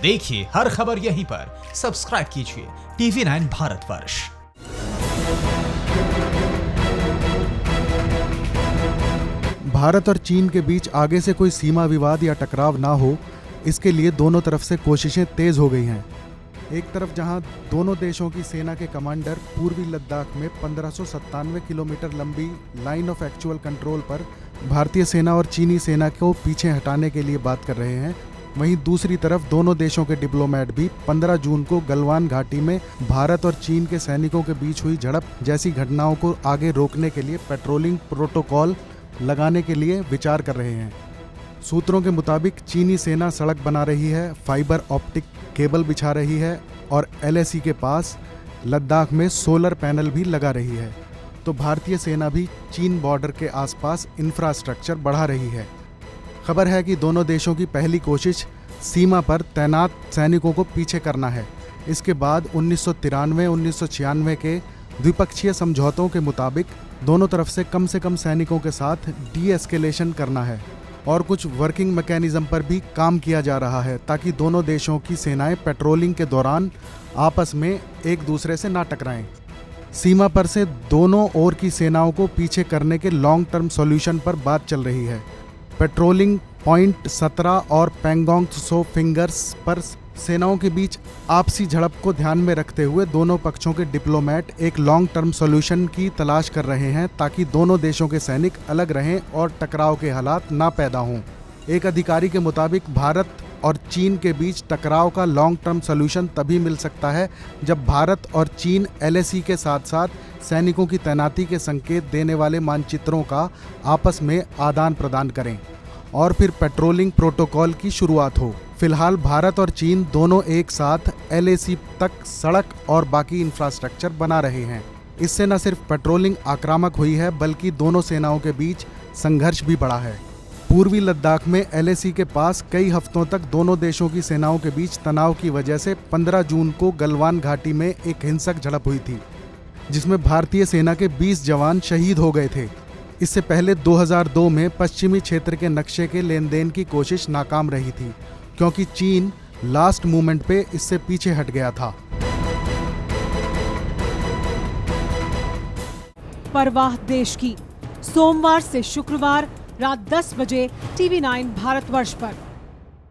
देखिए हर खबर यहीं पर। सब्सक्राइब कीजिए TV9 भारतवर्ष। भारत और चीन के बीच आगे से कोई सीमा विवाद या टकराव ना हो, इसके लिए दोनों तरफ से कोशिशें तेज हो गई हैं। एक तरफ जहां दोनों देशों की सेना के कमांडर पूर्वी लद्दाख में 1597 किलोमीटर लंबी लाइन ऑफ एक्चुअल कंट्रोल पर भारतीय सेना और चीनी सेना को पीछे हटाने के लिए बात कर रहे हैं, वहीं दूसरी तरफ दोनों देशों के डिप्लोमेट भी 15 जून को गलवान घाटी में भारत और चीन के सैनिकों के बीच हुई झड़प जैसी घटनाओं को आगे रोकने के लिए पेट्रोलिंग प्रोटोकॉल लगाने के लिए विचार कर रहे हैं। सूत्रों के मुताबिक चीनी सेना सड़क बना रही है, फाइबर ऑप्टिक केबल बिछा रही है और LAC के पास लद्दाख में सोलर पैनल भी लगा रही है, तो भारतीय सेना भी चीन बॉर्डर के आसपास इंफ्रास्ट्रक्चर बढ़ा रही है। खबर है कि दोनों देशों की पहली कोशिश सीमा पर तैनात सैनिकों को पीछे करना है। इसके बाद 1993-1996 के द्विपक्षीय समझौतों के मुताबिक दोनों तरफ से कम सैनिकों के साथ डी-एस्केलेशन करना है और कुछ वर्किंग मैकेनिज्म पर भी काम किया जा रहा है ताकि दोनों देशों की सेनाएं पेट्रोलिंग के दौरान आपस में एक दूसरे से ना टकराएं। सीमा पर से दोनों ओर की सेनाओं को पीछे करने के लॉन्ग टर्म सॉल्यूशन पर बात चल रही है। पेट्रोलिंग पॉइंट 17 और पैंगोंग त्सो फिंगर्स पर सेनाओं के बीच आपसी झड़प को ध्यान में रखते हुए दोनों पक्षों के डिप्लोमेट एक लॉन्ग टर्म सॉल्यूशन की तलाश कर रहे हैं ताकि दोनों देशों के सैनिक अलग रहें और टकराव के हालात ना पैदा हों। एक अधिकारी के मुताबिक भारत और चीन के बीच टकराव का लॉन्ग टर्म सॉल्यूशन तभी मिल सकता है जब भारत और चीन LAC के साथ साथ सैनिकों की तैनाती के संकेत देने वाले मानचित्रों का आपस में आदान प्रदान करें और फिर पेट्रोलिंग प्रोटोकॉल की शुरुआत हो। फिलहाल भारत और चीन दोनों एक साथ LAC तक सड़क और बाकी इंफ्रास्ट्रक्चर बना रहे हैं। इससे न सिर्फ पेट्रोलिंग आक्रामक हुई है बल्कि दोनों सेनाओं के बीच संघर्ष भी बढ़ा है। पूर्वी लद्दाख में LAC के पास कई हफ्तों तक दोनों देशों की सेनाओं के बीच तनाव की वजह से 15 जून को गलवान घाटी में एक हिंसक झड़प हुई थी, जिसमें भारतीय सेना के 20 जवान शहीद हो गए थे। इससे पहले 2002 में पश्चिमी क्षेत्र के नक्शे के लेन देन की कोशिश नाकाम रही थी क्योंकि चीन लास्ट मोमेंट पे इससे पीछे हट गया था। परवाह देश की, सोमवार से शुक्रवार रात 10 बजे TV9 भारतवर्ष पर।